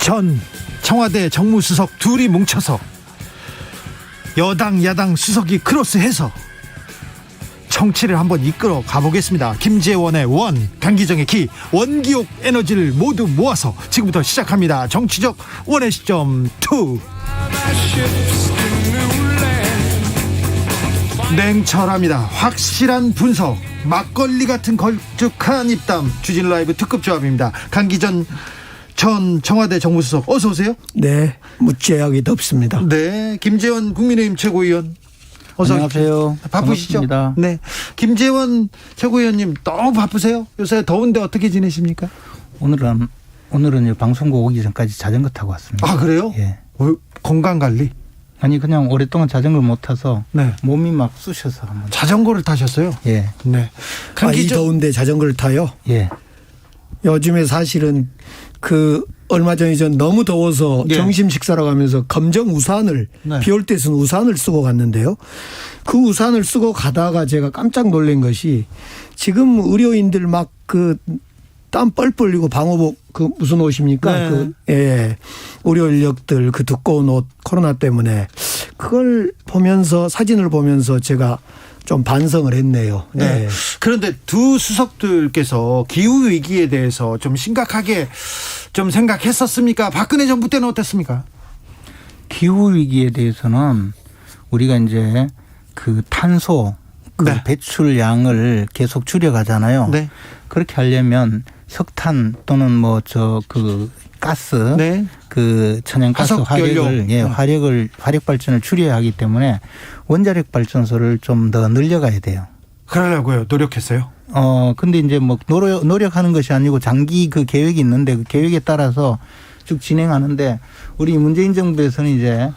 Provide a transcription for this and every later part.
전 청와대 정무수석 둘이 뭉쳐서 여당 야당 수석이 크로스해서 정치를 한번 이끌어 가보겠습니다. 김재원의 원, 강기정의 기, 원기옥 에너지를 모두 모아서 지금부터 시작합니다. 정치적 원의 시점 2. 냉철합니다. 확실한 분석, 막걸리 같은 걸쭉한 입담. 주진우 라이브 특급 조합입니다. 강기정 전 청와대 정무수석 어서 오세요. 네, 무죄하게 덥습니다. 네, 김재원 국민의힘 최고위원 어서 안녕하세요. 바쁘시죠? 반갑습니다. 네, 김재원 최고위원님 너무 바쁘세요? 요새 더운데 어떻게 지내십니까? 오늘은 방송국 오기 전까지 자전거 타고 왔습니다. 아, 그래요? 예. 건강 관리? 아니 그냥 오랫동안 자전거를 못 타서 네. 몸이 막 쑤셔서 한번. 자전거를 타셨어요? 예. 네. 이 더운데 자전거를 타요? 예. 요즘에 사실은 얼마 전에 전 너무 더워서 예. 점심 식사라고 하면서 검정 우산을 네. 비 올 때 쓴 우산을 쓰고 갔는데요. 그 우산을 쓰고 가다가 제가 깜짝 놀란 것이 지금 의료인들 막 땀 뻘뻘 흘리고 방호복 무슨 옷입니까? 네. 의료 인력들 두꺼운 옷 코로나 때문에 그걸 보면서 사진을 보면서 제가 좀 반성을 했네요. 네. 네. 그런데 두 수석들께서 기후 위기에 대해서 좀 심각하게 좀 생각했었습니까? 박근혜 정부 때는 어땠습니까? 기후 위기에 대해서는 우리가 이제 탄소 네. 배출량을 계속 줄여가잖아요. 네. 그렇게 하려면 석탄 또는 가스, 네. 천연가스 화석연료. 화력 발전을 줄여야 하기 때문에 원자력 발전소를 좀 더 늘려가야 돼요. 그러려고요. 노력했어요. 근데 이제 노력하는 것이 아니고 장기 계획이 있는데 그 계획에 따라서 쭉 진행하는데 우리 문재인 정부에서는 이제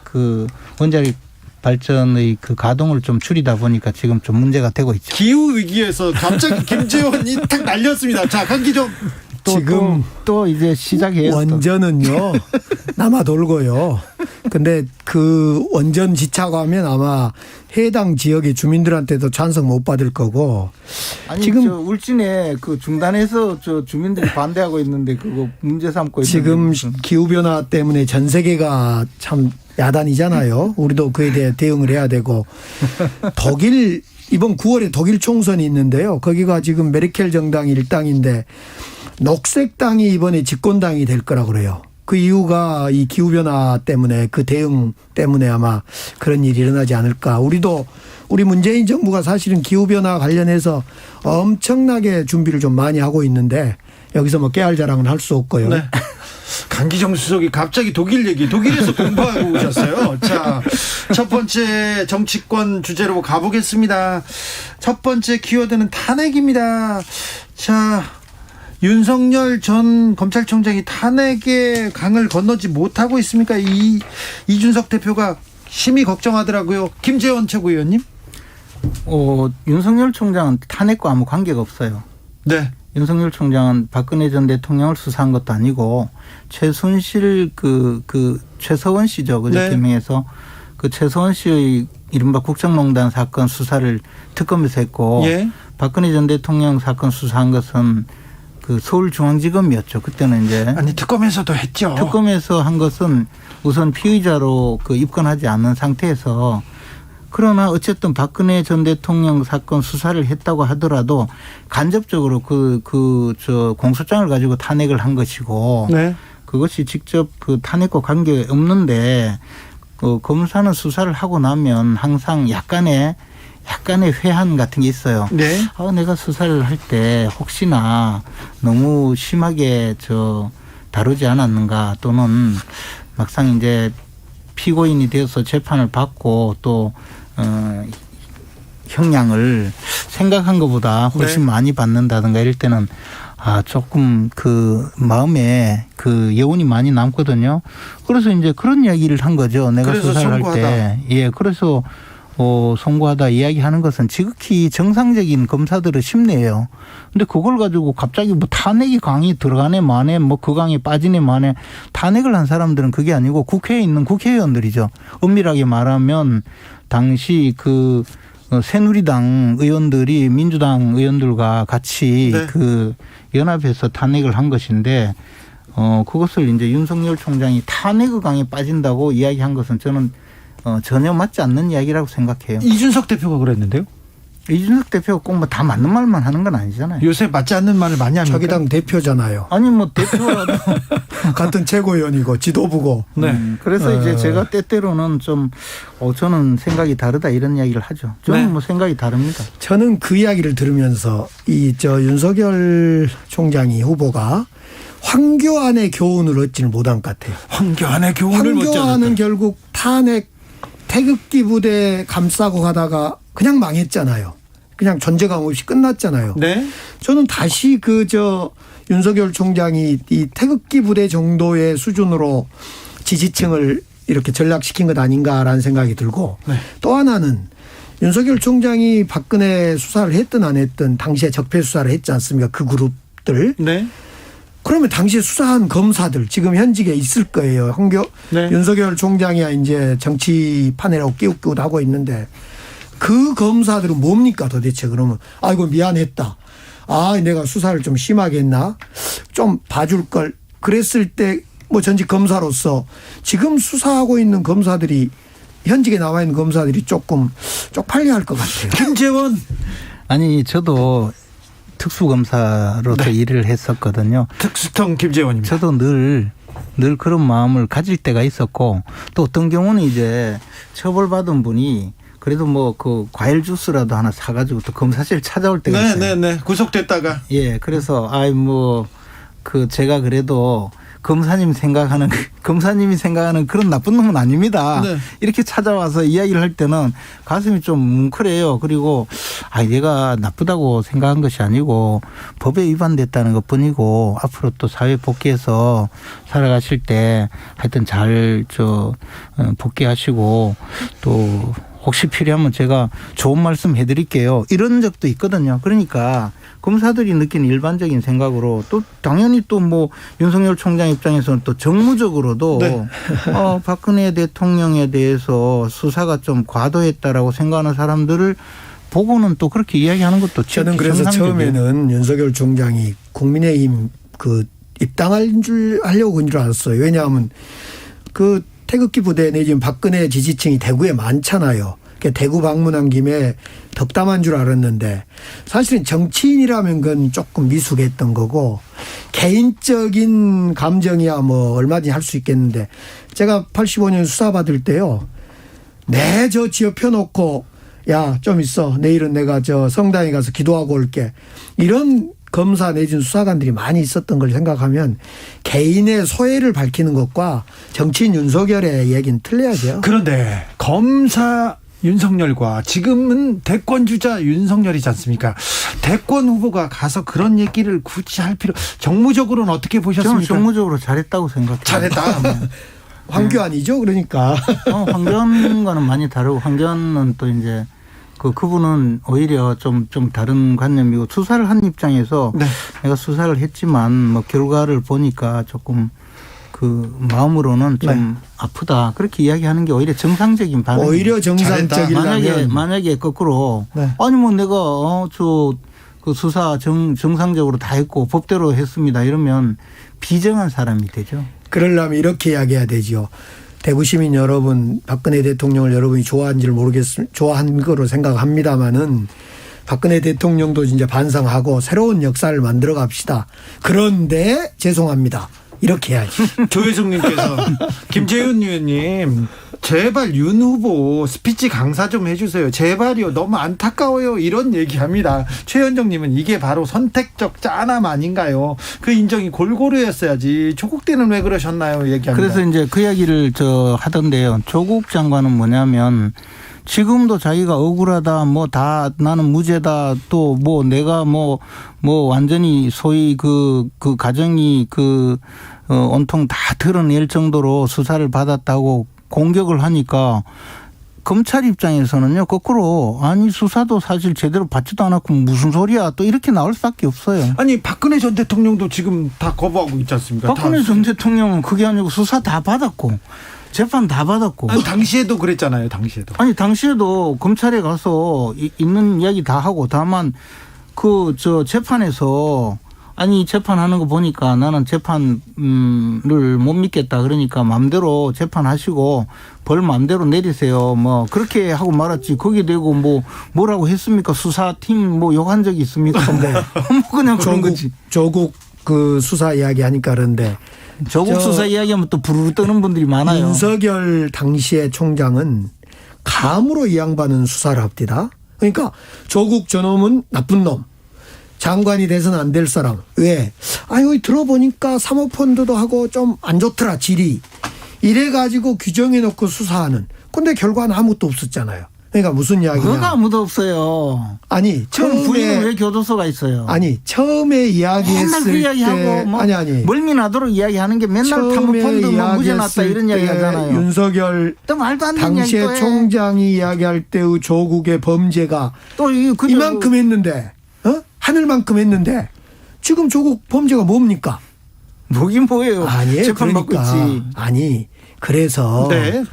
원자력 발전의 가동을 좀 줄이다 보니까 지금 좀 문제가 되고 있죠. 기후 위기에서 갑자기 김재원이 탁 날렸습니다. 자, 강기정. 지금 또 이제 시작해요. 원전은요 남아 돌고요. 근데 원전 지차고 하면 아마 해당 지역의 주민들한테도 찬성 못 받을 거고. 아니 지금 울진에 중단해서 주민들이 반대하고 있는데 그거 문제 삼고 있는데 지금 기후 변화 때문에 전 세계가 참 야단이잖아요. 우리도 그에 대해 대응을 해야 되고 이번 9월에 독일 총선이 있는데요. 거기가 지금 메르켈 정당이 일당인데 녹색당이 이번에 집권당이 될 거라고 그래요. 그 이유가 이 기후변화 때문에 대응 때문에 아마 그런 일이 일어나지 않을까. 우리 문재인 정부가 사실은 기후변화 관련해서 엄청나게 준비를 좀 많이 하고 있는데 여기서 깨알 자랑은 할 수 없고요. 네. 강기정 수석이 갑자기 독일에서 공부하고 오셨어요. 자, 첫 번째 정치권 주제로 가보겠습니다. 첫 번째 키워드는 탄핵입니다. 자, 윤석열 전 검찰총장이 탄핵의 강을 건너지 못하고 있습니까? 이준석 대표가 심히 걱정하더라고요. 김재원 최고위원님. 윤석열 총장은 탄핵과 아무 관계가 없어요. 네. 윤석열 총장은 박근혜 전 대통령을 수사한 것도 아니고 최순실 최서원 씨죠. 그저께 명해서 최서원 씨의 이른바 국정농단 사건 수사를 특검에서 했고 예. 박근혜 전 대통령 사건 수사한 것은 서울중앙지검이었죠. 그때는 이제 아니 특검에서도 했죠. 특검에서 한 것은 우선 피의자로 입건하지 않는 상태에서 그러나 어쨌든 박근혜 전 대통령 사건 수사를 했다고 하더라도 간접적으로 공소장을 가지고 탄핵을 한 것이고 네. 그것이 직접 탄핵과 관계 없는데 검사는 수사를 하고 나면 항상 약간의 회한 같은 게 있어요. 네. 내가 수사를 할 때 혹시나 너무 심하게 다루지 않았는가 또는 막상 이제 피고인이 되어서 재판을 받고 또 형량을 생각한 것보다 훨씬 네. 많이 받는다든가 이럴 때는 조금 마음에 여운이 많이 남거든요. 그래서 이제 그런 이야기를 한 거죠. 내가 수사를 할 때. 예, 그래서 송구하다 이야기하는 것은 지극히 정상적인 검사들의 심리예요. 근데 그걸 가지고 갑자기 탄핵이 강이 들어가네 마네 그 강에 빠지네 마네 탄핵을 한 사람들은 그게 아니고 국회에 있는 국회의원들이죠. 엄밀하게 말하면 당시 새누리당 의원들이 민주당 의원들과 같이 네. 연합해서 탄핵을 한 것인데 그것을 이제 윤석열 총장이 탄핵의강에 빠진다고 이야기한 것은 저는 전혀 맞지 않는 이야기라고 생각해요. 이준석 대표가 그랬는데요. 이준석 대표가 꼭 뭐 다 맞는 말만 하는 건 아니잖아요. 요새 맞지 않는 말을 많이 합니까? 자기 당 대표잖아요. 아니 뭐 대표라도 같은 최고위원이고 지도부고. 네. 그래서 이제 제가 때때로는 좀 저는 생각이 다르다 이런 이야기를 하죠. 저는 네. 뭐 생각이 다릅니다. 저는 그 이야기를 들으면서 윤석열 총장이 후보가 황교안의 교훈을 얻지는 못한 것 같아요. 황교안의 교훈을 못 황교안은 잡았다. 결국 태극기 부대 감싸고 가다가 그냥 망했잖아요. 그냥 존재감 없이 끝났잖아요. 네. 저는 다시 윤석열 총장이 이 태극기 부대 정도의 수준으로 지지층을 이렇게 전락시킨 것 아닌가라는 생각이 들고 네. 또 하나는 윤석열 총장이 박근혜 수사를 했든 안 했든 당시에 적폐 수사를 했지 않습니까? 그 그룹들. 네. 그러면 당시에 수사한 검사들 지금 현직에 있을 거예요. 네. 윤석열 총장이 이제 정치판이라고 끼웃끼웃 하고 있는데 그 검사들은 뭡니까 도대체 그러면 아이고 미안했다. 내가 수사를 좀 심하게 했나? 좀 봐줄 걸. 그랬을 때 뭐 전직 검사로서 지금 수사하고 있는 검사들이 현직에 나와 있는 검사들이 조금 쪽팔려 할 것 같아요. 김재원. 아니 저도 특수검사로서 일을 했었거든요. 특수청 김재원입니다. 저도 늘 그런 마음을 가질 때가 있었고 또 어떤 경우는 이제 처벌받은 분이 그래도 뭐 그 과일 주스라도 하나 사가지고 또 검사실 찾아올 때가 있어요. 네네네. 구속됐다가. 예, 그래서 제가 그래도 검사님이 생각하는 그런 나쁜 놈은 아닙니다. 네. 이렇게 찾아와서 이야기를 할 때는 가슴이 좀 뭉클해요. 그리고 얘가 나쁘다고 생각한 것이 아니고 법에 위반됐다는 것뿐이고 앞으로 또 사회 복귀해서 살아가실 때 하여튼 잘 복귀하시고 또 혹시 필요하면 제가 좋은 말씀 해드릴게요. 이런 적도 있거든요. 그러니까 검사들이 느끼는 일반적인 생각으로 또 당연히 또 뭐 윤석열 총장 입장에서는 또 정무적으로도 네. 박근혜 대통령에 대해서 수사가 좀 과도했다라고 생각하는 사람들을 보고는 또 그렇게 이야기하는 것도 저는 그래서 정상적이에요. 처음에는 윤석열 총장이 국민의힘 입당하려고 한 줄 알았어요. 왜냐하면 태극기 부대 내지는 박근혜 지지층이 대구에 많잖아요. 대구 방문한 김에 덕담한 줄 알았는데 사실은 정치인이라면 그건 조금 미숙했던 거고 개인적인 감정이야 뭐 얼마든지 할 수 있겠는데 제가 85년 수사받을 때요. 저 지어 펴놓고 야 좀 있어. 내일은 내가 성당에 가서 기도하고 올게. 이런 검사 내지는 수사관들이 많이 있었던 걸 생각하면 개인의 소외를 밝히는 것과 정치인 윤석열의 얘기는 틀려야죠. 그런데 검사 윤석열과 지금은 대권주자 윤석열이지 않습니까? 대권 후보가 가서 그런 얘기를 굳이 할 필요. 정무적으로는 어떻게 보셨습니까? 저는 정무적으로 잘했다고 생각해요. 잘했다. 황교안이죠. 그러니까. 황교안과는 많이 다르고 황교안은 또 이제 그분은 오히려 좀 다른 관념이고 수사를 한 입장에서 네. 내가 수사를 했지만 뭐 결과를 보니까 조금 마음으로는 좀 네. 아프다. 그렇게 이야기하는 게 오히려 정상적인 반응이에요. 오히려 정상적이라면 만약에 거꾸로 네. 아니 뭐 내가 그 수사 정상적으로 다 했고 법대로 했습니다. 이러면 비정한 사람이 되죠. 그러려면 이렇게 이야기해야 되죠. 대구 시민 여러분, 박근혜 대통령을 여러분이 좋아하는지를 좋아한 거로 생각합니다마는 박근혜 대통령도 이제 반성하고 새로운 역사를 만들어 갑시다. 그런데 죄송합니다. 이렇게 해야지. 조혜숙님께서 김재윤 의원님 제발 윤 후보 스피치 강사 좀 해주세요. 제발요. 너무 안타까워요. 이런 얘기합니다. 최현정님은 이게 바로 선택적 짠함 아닌가요? 그 인정이 골고루 했어야지. 조국 때는 왜 그러셨나요? 얘기합니다. 그래서 이제 그 이야기를 하던데요. 조국 장관은 뭐냐면 지금도 자기가 억울하다, 나는 무죄다, 또 내가 완전히 소위 그 가정이 온통 다 드러낼 정도로 수사를 받았다고 공격을 하니까 검찰 입장에서는요, 거꾸로 아니 수사도 사실 제대로 받지도 않았고 무슨 소리야 또 이렇게 나올 수밖에 없어요. 아니 박근혜 전 대통령도 지금 다 거부하고 있지 않습니까? 박근혜 전 대통령은 그게 아니고 수사 다 받았고 재판 다 받았고. 아니, 당시에도 그랬잖아요. 당시에도. 아니 당시에도 검찰에 가서 있는 이야기 다 하고 다만 재판에서 아니 재판하는 거 보니까 나는 재판을 못 믿겠다. 그러니까 마음대로 재판하시고 벌 마음대로 내리세요. 뭐 그렇게 하고 말았지. 거기 대고 뭐라고 했습니까? 수사팀 뭐 욕한 적이 있습니까? 뭐 그냥 그런 거지. 조국 그 수사 이야기 하니까 그런데 조국 수사 이야기하면 또 부르르 떠는 분들이 많아요. 윤석열 당시의 총장은 감으로 이 양반은 수사를 합디다. 그러니까 조국 저놈은 나쁜 놈. 장관이 돼서는 안 될 사람. 왜? 여기 들어보니까 사모펀드도 하고 좀 안 좋더라 질이. 이래가지고 규정해 놓고 수사하는. 근데 결과는 아무것도 없었잖아요. 그러니까 무슨 이야기냐. 그거 아무도 없어요. 아니 처음 부인은 처음에 왜 교도소가 있어요? 아니 처음에 이야기했을 맨날 그 때 이야기하고 뭐 아니 멀미나도록 이야기하는 게 맨날 처음에 사모펀드 뭐 무죄났다 이런 이야기 때 하잖아요. 윤석열 또 말도 안 되는 이야기 당시에 또 해. 총장이 이야기할 때의 조국의 범죄가 또 이만큼 했는데 하늘만큼 했는데 지금 조국 범죄가 뭡니까? 뭐긴 뭐예요. 아니에요. 재판 받고 있지. 아니 그래서 네.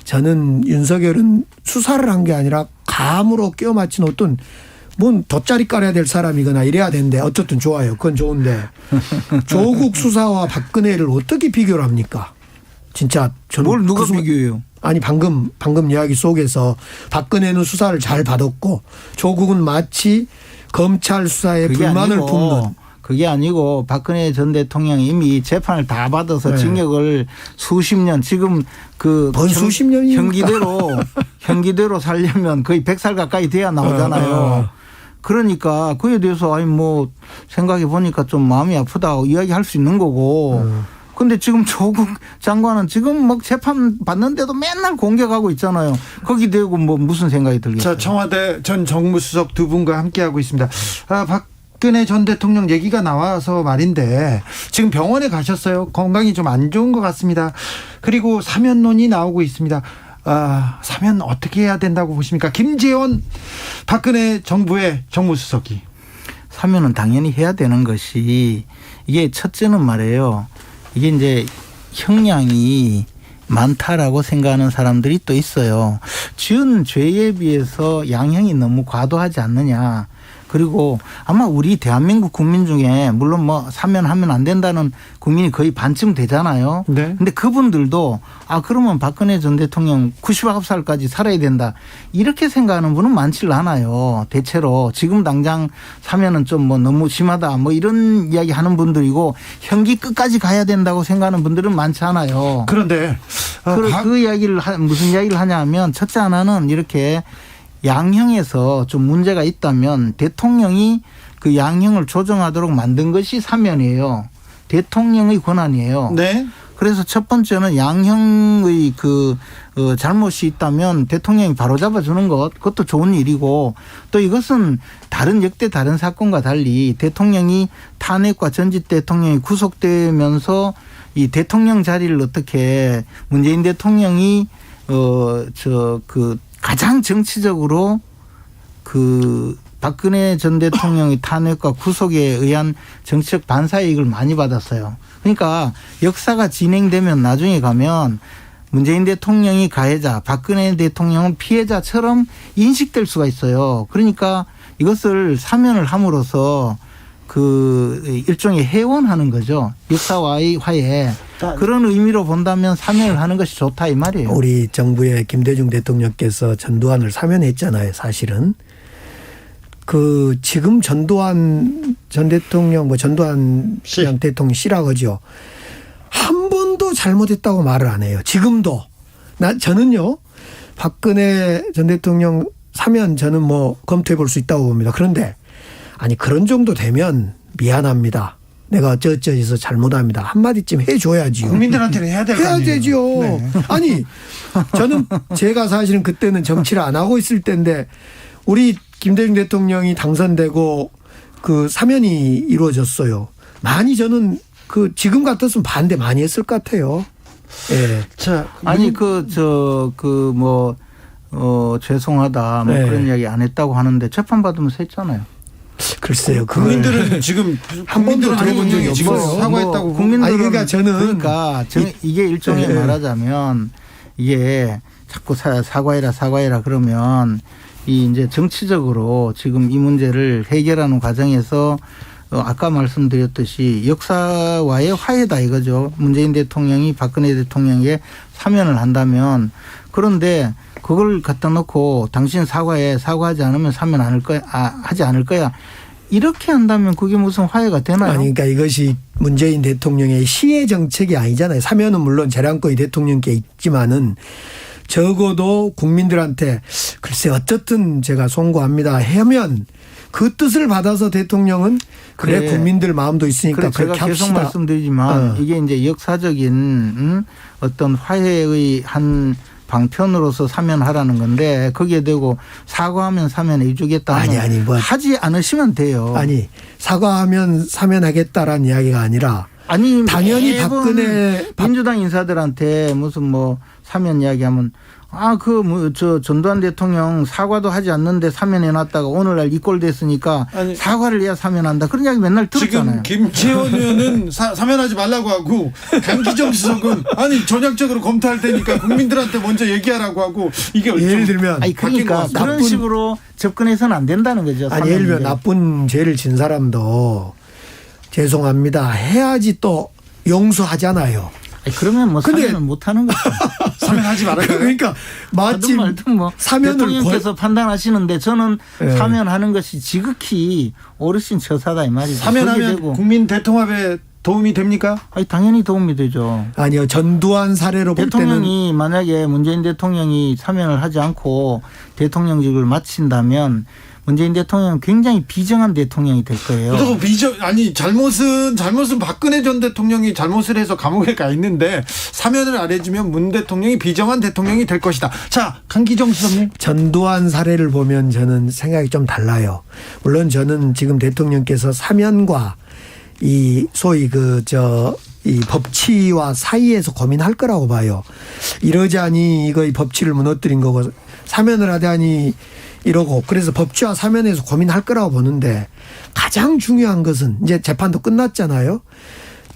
저는 윤석열은 수사를 한 게 아니라 감으로 껴 맞춘 어떤 뭔 돗자리 깔아야 될 사람이거나 이래야 되는데 어쨌든 좋아요. 그건 좋은데 조국 수사와 박근혜를 어떻게 비교를 합니까? 진짜 저는 뭘 누가 그 비교해요? 아니 방금 이야기 속에서 박근혜는 수사를 잘 받았고 조국은 마치 검찰 수사에 불만을 품는. 그게 아니고 박근혜 전 대통령이 이미 재판을 다 받아서 네. 징역을 수십 년 지금 뭔 수십 년입니까? 형기대로 살려면 거의 100살 가까이 돼야 나오잖아요. 그러니까 그에 대해서 생각해 보니까 좀 마음이 아프다 이야기할 수 있는 거고. 근데 지금 조국 장관은 지금 재판 받는데도 맨날 공격하고 있잖아요. 거기 대고 무슨 생각이 들겠어요? 자, 청와대 전 정무수석 두 분과 함께하고 있습니다. 박근혜 전 대통령 얘기가 나와서 말인데 지금 병원에 가셨어요. 건강이 좀 안 좋은 것 같습니다. 그리고 사면론이 나오고 있습니다. 사면 어떻게 해야 된다고 보십니까? 김재원 박근혜 정부의 정무수석이. 사면은 당연히 해야 되는 것이 이게 첫째는 말이에요. 이게 이제 형량이 많다라고 생각하는 사람들이 또 있어요. 지은 죄에 비해서 양형이 너무 과도하지 않느냐. 그리고 아마 우리 대한민국 국민 중에 물론 사면하면 안 된다는 국민이 거의 반쯤 되잖아요. 네. 근데 그분들도 그러면 박근혜 전 대통령 99살까지 살아야 된다. 이렇게 생각하는 분은 많지를 않아요. 대체로 지금 당장 사면은 좀 너무 심하다. 이런 이야기 하는 분들이고 형기 끝까지 가야 된다고 생각하는 분들은 많지 않아요. 그런데 그 이야기를 무슨 이야기를 하냐 하면 첫째 하나는 이렇게 양형에서 좀 문제가 있다면 대통령이 그 양형을 조정하도록 만든 것이 사면이에요. 대통령의 권한이에요. 네. 그래서 첫 번째는 양형의 잘못이 있다면 대통령이 바로잡아주는 것, 그것도 좋은 일이고 또 이것은 역대 다른 사건과 달리 대통령이 탄핵과 전직 대통령이 구속되면서 이 대통령 자리를 어떻게 문재인 대통령이 가장 정치적으로 박근혜 전 대통령의 탄핵과 구속에 의한 정치적 반사이익을 많이 받았어요. 그러니까 역사가 진행되면 나중에 가면 문재인 대통령이 가해자, 박근혜 대통령은 피해자처럼 인식될 수가 있어요. 그러니까 이것을 사면을 함으로써 일종의 해원하는 거죠. 역사와의 화해. 그런 의미로 본다면 사면을 하는 것이 좋다 이 말이에요. 우리 정부의 김대중 대통령께서 전두환을 사면했잖아요. 사실은. 지금 전두환 전 대통령 전두환 대통령 씨라고 하죠. 한 번도 잘못했다고 말을 안 해요. 지금도. 저는요. 박근혜 전 대통령 사면 저는 검토해 볼 수 있다고 봅니다. 그런데 그런 정도 되면 미안합니다. 내가 어쩌어쩌해서 잘못합니다. 한마디쯤 해줘야지요. 국민들한테는 해야 될 거 아니에요. 해야 되죠. 네. 저는 제가 사실은 그때는 정치를 안 하고 있을 때인데 우리 김대중 대통령이 당선되고 사면이 이루어졌어요. 많이 저는 지금 같았으면 반대 많이 했을 것 같아요. 예. 자, 죄송하다 네. 그런 이야기 안 했다고 하는데 재판 받으면서 했잖아요. 글쎄요. 국민들은 지금 한 번도 들어본 적이 지금 없어요. 사과했다고 국민들은 그러니까 저는 이게 일종의 네. 말하자면 이게 자꾸 사과해라 그러면 이제 정치적으로 지금 이 문제를 해결하는 과정에서 아까 말씀드렸듯이 역사와의 화해다 이거죠. 문재인 대통령이 박근혜 대통령에게 사면을 한다면 그런데 그걸 갖다 놓고 당신 사과하지 않으면 사면 하지 않을 거야. 이렇게 한다면 그게 무슨 화해가 되나요? 아니, 그러니까 이것이 문재인 대통령의 시해 정책이 아니잖아요. 사면은 물론 재량권이 대통령께 있지만은 적어도 국민들한테 글쎄 어쨌든 제가 송구합니다 하면 그 뜻을 받아서 대통령은 그래 국민들 마음도 있으니까 그래 그렇게 제가 계속 합시다. 말씀드리지만 이게 이제 역사적인 어떤 화해의 한 방편으로서 사면하라는 건데 거기에 대고 사과하면 사면해 주겠다 하면 아니 뭐 하지 않으시면 돼요. 아니 사과하면 사면하겠다라는 이야기가 아니라 아니 당연히 박근혜 민주당 인사들한테 무슨 뭐 사면 이야기하면 저 전두환 대통령 사과도 하지 않는데 사면해놨다가 오늘날 이꼴됐으니까 사과를 해야 사면한다. 그런 이야기 맨날 들었잖아요. 지금 김재원 의원은 사면하지 말라고 하고 강기정 수석은 아니 전향적으로 검토할 테니까 국민들한테 먼저 얘기하라고 하고 이게 예를 들면 아니 그러니까 그런 식으로 접근해서는 안 된다는 거죠. 아니 예를 들면 나쁜 죄를 진 사람도 죄송합니다 해야지 또 용서하잖아요. 그러면 뭐 사면을 못 하는 거죠. 사면하지 말아요. 그러니까 마침 말든 뭐 대통령께서 판단하시는데 저는 사면하는 것이 지극히 어르신 처사다 이 말이죠. 사면하면 국민 대통합에 도움이 됩니까? 아니 당연히 도움이 되죠. 아니요. 전두환 사례로 볼 때는 대통령이 만약에 문재인 대통령이 사면을 하지 않고 대통령직을 마친다면 문재인 대통령은 굉장히 비정한 대통령이 될 거예요. 잘못은 박근혜 전 대통령이 잘못을 해서 감옥에 가 있는데 사면을 안 해주면 문 대통령이 비정한 대통령이 될 것이다. 자, 강기정 수석님. 전두환 사례를 보면 저는 생각이 좀 달라요. 물론 저는 지금 대통령께서 사면과 이 소위 이 법치와 사이에서 고민할 거라고 봐요. 이러자니 이거 이 법치를 무너뜨린 거고 사면을 하자니 이러고 그래서 법치와 사면에서 고민할 거라고 보는데 가장 중요한 것은 이제 재판도 끝났잖아요.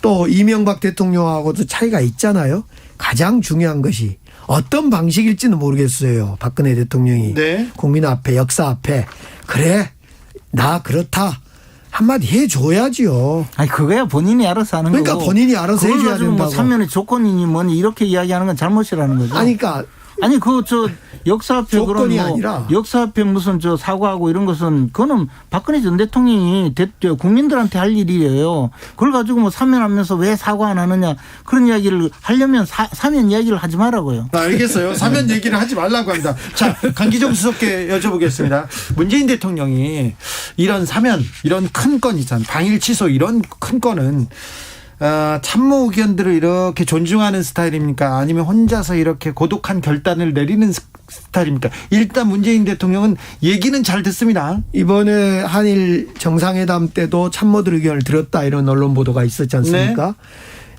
또 이명박 대통령하고도 차이가 있잖아요. 가장 중요한 것이 어떤 방식일지는 모르겠어요. 박근혜 대통령이 국민 앞에 역사 앞에 그래 나 그렇다. 한마디 해줘야지요. 아니 그거야 본인이 알아서 하는 거고. 그러니까 본인이 알아서 해줘야 된다고. 뭐 사면의 조건이니 뭐니 이렇게 이야기하는 건 잘못이라는 거죠. 그러니까 아니 역사 앞에 조건이 그런 아니라 역사 앞에 무슨 사과하고 이런 것은 그거는 박근혜 전 대통령이 국민들한테 할 일이에요. 그걸 가지고 뭐 사면하면서 왜 사과 안 하느냐 그런 이야기를 하려면 사면 이야기를 하지 말라고요. 알겠어요. 사면 얘기를 하지 말라고 합니다. 자, 강기정 수석께 여쭤보겠습니다. 문재인 대통령이 이런 사면 이런 큰 건 있잖아요. 당일 취소 이런 큰 건은 참모 의견들을 이렇게 존중하는 스타일입니까? 아니면 혼자서 이렇게 고독한 결단을 내리는 스타일입니까? 일단 문재인 대통령은 얘기는 잘 듣습니다. 이번에 한일 정상회담 때도 참모들 의견을 들었다 이런 언론 보도가 있었지 않습니까?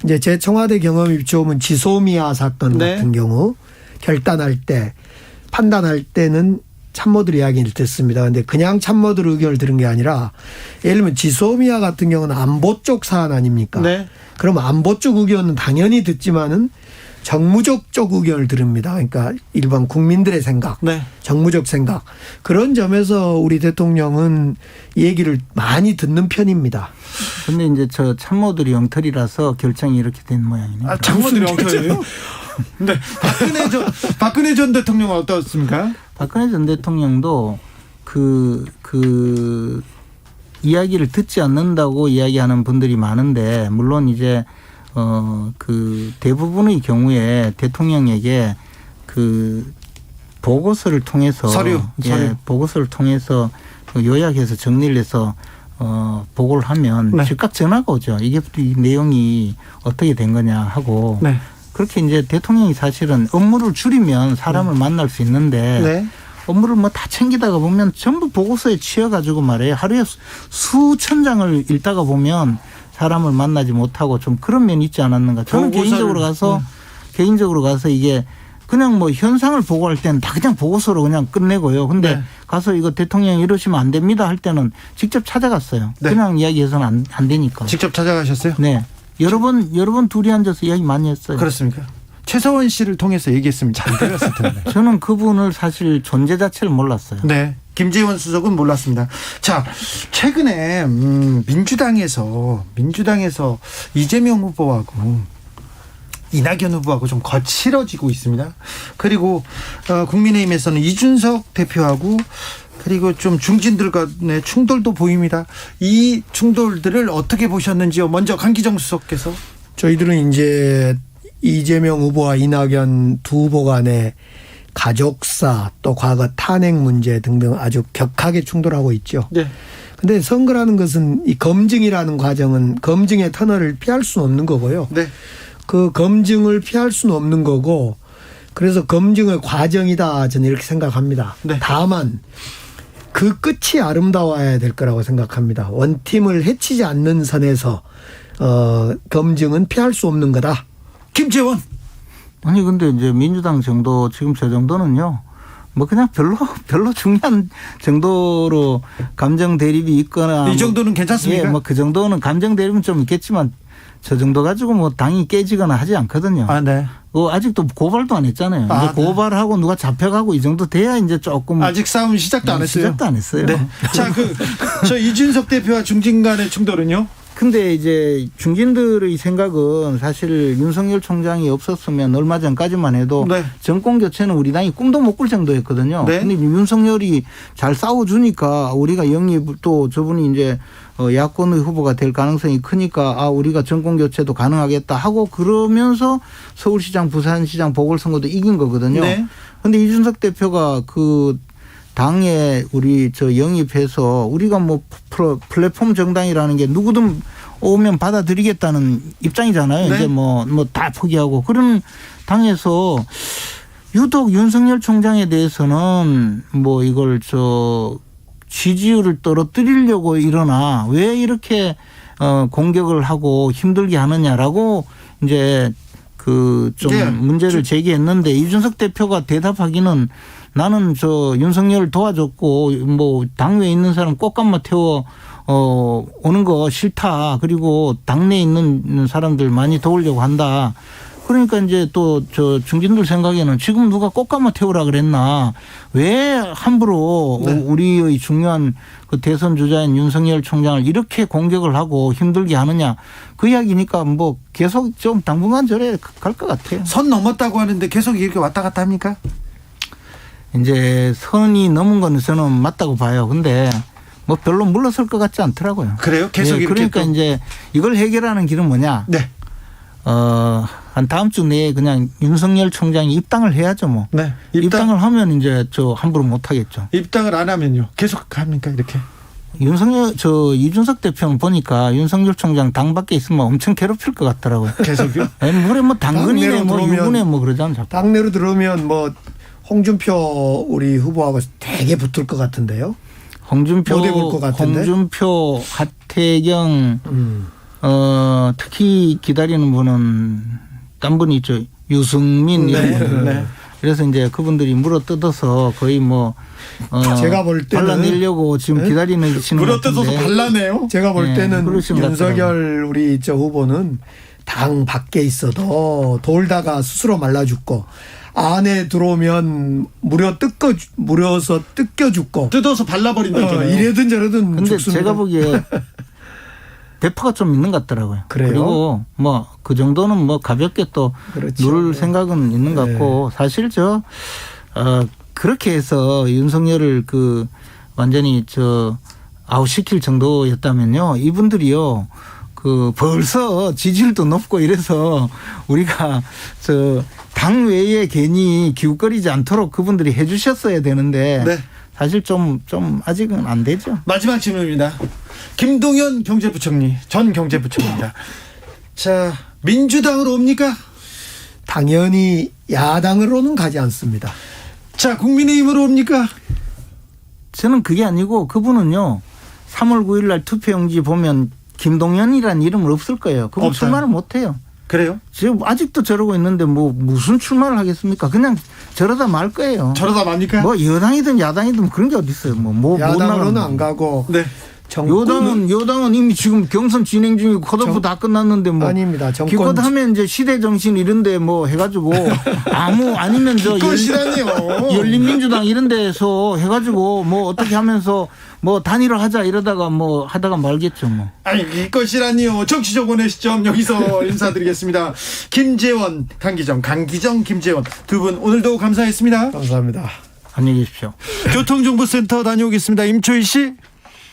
이제 제 청와대 경험이 비춰보면 지소미아 사건 같은 경우 결단할 때 판단할 때는 참모들 이야기를 듣습니다. 그런데 그냥 참모들 의견을 들은 게 아니라 예를 들면 지소미아 같은 경우는 안보 쪽 사안 아닙니까? 그럼 안보 쪽 의견은 당연히 듣지만은 정무적 쪽 의견을 들읍니다. 그러니까 일반 국민들의 생각, 정무적 생각. 그런 점에서 우리 대통령은 얘기를 많이 듣는 편입니다. 그런데 이제 참모들이 엉터리라서 결정이 이렇게 된 모양이네요. 참모들이 엉터리예요? 네. 박근혜 전 대통령은 어떻습니까? 박근혜 전 대통령도 이야기를 듣지 않는다고 이야기하는 분들이 많은데 물론 이제 대부분의 경우에 대통령에게 보고서를 통해서 서류. 보고서를 통해서 요약해서 정리를 해서 보고를 하면 즉각 전화가 오죠. 이게 이 내용이 어떻게 된 거냐 하고 그렇게 이제 대통령이 사실은 업무를 줄이면 사람을 만날 수 있는데 업무를 뭐 다 챙기다가 보면 전부 보고서에 치여가지고 말이에요. 하루에 수천 장을 읽다가 보면 사람을 만나지 못하고 좀 그런 면이 있지 않았는가. 저는 개인적으로 가서 이게 그냥 뭐 현상을 보고할 때는 다 그냥 보고서로 그냥 끝내고요. 근데 가서 이거 대통령이 이러시면 안 됩니다 할 때는 직접 찾아갔어요. 그냥 이야기해서는 안 되니까. 직접 찾아가셨어요? 네. 여러 번 둘이 앉아서 이야기 많이 했어요. 그렇습니까? 최서원 씨를 통해서 얘기했으면 잘 들었을 텐데. 저는 그분을 사실 존재 자체를 몰랐어요. 김재원 수석은 몰랐습니다. 자, 최근에 민주당에서 이재명 후보하고 이낙연 후보하고 좀 거칠어지고 있습니다. 그리고 국민의힘에서는 이준석 대표하고 그리고 좀 중진들 간의 충돌도 보입니다. 이 충돌들을 어떻게 보셨는지요? 먼저 강기정 수석께서. 저희들은 이제 이재명 후보와 이낙연 두 후보 간의 가족사 또 과거 탄핵 문제 등등 아주 격하게 충돌하고 있죠. 네. 근데 선거라는 것은 이 검증이라는 과정은 검증의 터널을 피할 수는 없는 거고요. 네. 그 검증을 피할 수는 없는 거고 그래서 검증의 과정이다 저는 이렇게 생각합니다. 네. 다만 그 끝이 아름다워야 될 거라고 생각합니다. 원팀을 해치지 않는 선에서 검증은 피할 수 없는 거다. 김재원. 아니 근데 이제 민주당 정도 지금 저 정도는요. 뭐 그냥 별로 중요한 정도로 감정 대립이 있거나 이 정도는 괜찮습니까? 예, 뭐 그 정도는 감정 대립은 좀 있겠지만 저 정도 가지고 뭐 당이 깨지거나 하지 않거든요. 아, 네. 아직도 고발도 안 했잖아요. 아, 이제 고발하고 누가 잡혀가고 이 정도 돼야 이제 조금 아직 싸움 시작도 안 했어요. 시작도 안 했어요. 네. 자, 저 이준석 대표와 중진 간의 충돌은요? 근데 이제 중진들의 생각은 사실 윤석열 총장이 없었으면 얼마 전까지만 해도 네. 정권 교체는 우리 당이 꿈도 못 꿀 정도였거든요. 네. 근데 윤석열이 잘 싸워주니까 우리가 영입 또 저분이 이제 야권의 후보가 될 가능성이 크니까 우리가 정권 교체도 가능하겠다 하고 그러면서 서울시장, 부산시장 보궐선거도 이긴 거거든요. 네. 근데 이준석 대표가 그 당에 우리 영입해서 우리가 뭐 플랫폼 정당이라는 게 누구든 오면 받아들이겠다는 입장이잖아요. 네. 이제 뭐 다 포기하고 그런 당에서 유독 윤석열 총장에 대해서는 뭐 이걸 지지율을 떨어뜨리려고 이러나 왜 이렇게 공격을 하고 힘들게 하느냐라고 이제 그 좀 네. 문제를 제기했는데 이준석 대표가 대답하기는 나는 윤석열 도와줬고 뭐 당내에 있는 사람 꽃감마 태워 오는 거 싫다. 그리고 당내에 있는 사람들 많이 도우려고 한다. 그러니까 이제 또 중진들 생각에는 지금 누가 꽃감마 태우라 그랬나. 왜 함부로 네. 우리의 중요한 그 대선 주자인 윤석열 총장을 이렇게 공격을 하고 힘들게 하느냐. 그 이야기니까 뭐 계속 좀 당분간 저래 갈 것 같아요. 선 넘었다고 하는데 계속 이렇게 왔다 갔다 합니까? 이제 선이 넘은 건 저는 맞다고 봐요. 근데 뭐 별로 물러설 것 같지 않더라고요. 그래요? 계속 이렇게 그러니까 또. 이제 이걸 해결하는 길은 뭐냐? 네. 한 다음 주 내에 그냥 윤석열 총장이 입당을 해야죠, 뭐. 네. 입당을 하면 이제 함부로 못 하겠죠. 입당을 안 하면요. 계속 합니까? 이렇게. 이준석 대표는 보니까 윤석열 총장 당 밖에 있으면 엄청 괴롭힐 것 같더라고요. 계속요? 그래 뭐 당근이네 당내로 뭐 들어오면 유근에 뭐 그러잖아. 자꾸. 당내로 들어오면 뭐 홍준표 우리 후보하고 되게 붙을 것 같은데요. 홍준표, 못 해볼 것 같은데? 홍준표, 하태경, 특히 기다리는 분은 딴 분이 있죠. 유승민 이런 네. 분들. 네. 그래서 이제 그분들이 물어 뜯어서 거의 뭐 제가 볼 때는 발라내려고 지금 네? 기다리는 계시는 것 물어뜯어서 같은데. 발라내요? 제가 볼 네, 때는 그러신 것 윤석열 우리 후보는 당 밖에 있어도 돌다가 스스로 말라 죽고 안에 들어오면 물어서 뜯겨 죽고 뜯어서 발라버린다잖아요. 이래든 저래든 근데 죽습니다. 제가 보기에 대파가 좀 있는 것 같더라고요. 그래요? 그리고 뭐 그 정도는 뭐 가볍게 또 그렇죠. 누를 생각은 있는 것 같고 사실 그렇게 해서 윤석열을 완전히 아웃시킬 정도였다면요. 이분들이요. 벌써 지지율도 높고 이래서 우리가 당 외에 괜히 기웃거리지 않도록 그분들이 해 주셨어야 되는데 네. 사실 좀 아직은 안 되죠. 마지막 질문입니다. 김동연 경제부총리, 전 경제부총리입니다. 자, 민주당으로 옵니까? 당연히 야당으로는 가지 않습니다. 자, 국민의힘으로 옵니까? 저는 그게 아니고 그분은요. 3월 9일 날 투표용지 보면 김동연이라는 이름은 없을 거예요. 그분 없어요. 출마를 못 해요. 그래요? 지금 아직도 저러고 있는데 뭐 무슨 출마를 하겠습니까? 그냥 저러다 말 거예요. 저러다 맙니까? 뭐 여당이든 야당이든 그런 게 어디 있어요. 뭐 야당으로는 나가는 안 가고 네. 여당은 이미 지금 경선 진행 중이고 컷오프 다 끝났는데 뭐 아닙니다. 기껏 하면 이제 시대 정신 이런데 뭐 해가지고 아니면 저 열린민주당 이런 데서 해가지고 뭐 어떻게 하면서 뭐 단일화 하자 이러다가 뭐 하다가 말겠죠 뭐. 아니 이것이라니요. 정치적 원의 시점 여기서 인사드리겠습니다. 김재원, 강기정, 김재원 두 분 오늘도 감사했습니다. 감사합니다. 안녕히 계십시오. 교통정보센터 다녀오겠습니다. 임초희 씨.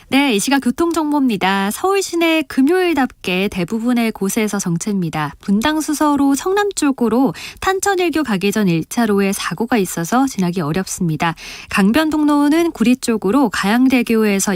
네, 이 시각 교통정보입니다. 서울 시내 금요일답게 대부분의 곳에서 정체입니다. 분당수서로 성남 쪽으로 탄천일교 가기 전 1차로에 사고가 있어서 지나기 어렵습니다. 강변북로는 구리 쪽으로 가양대교에서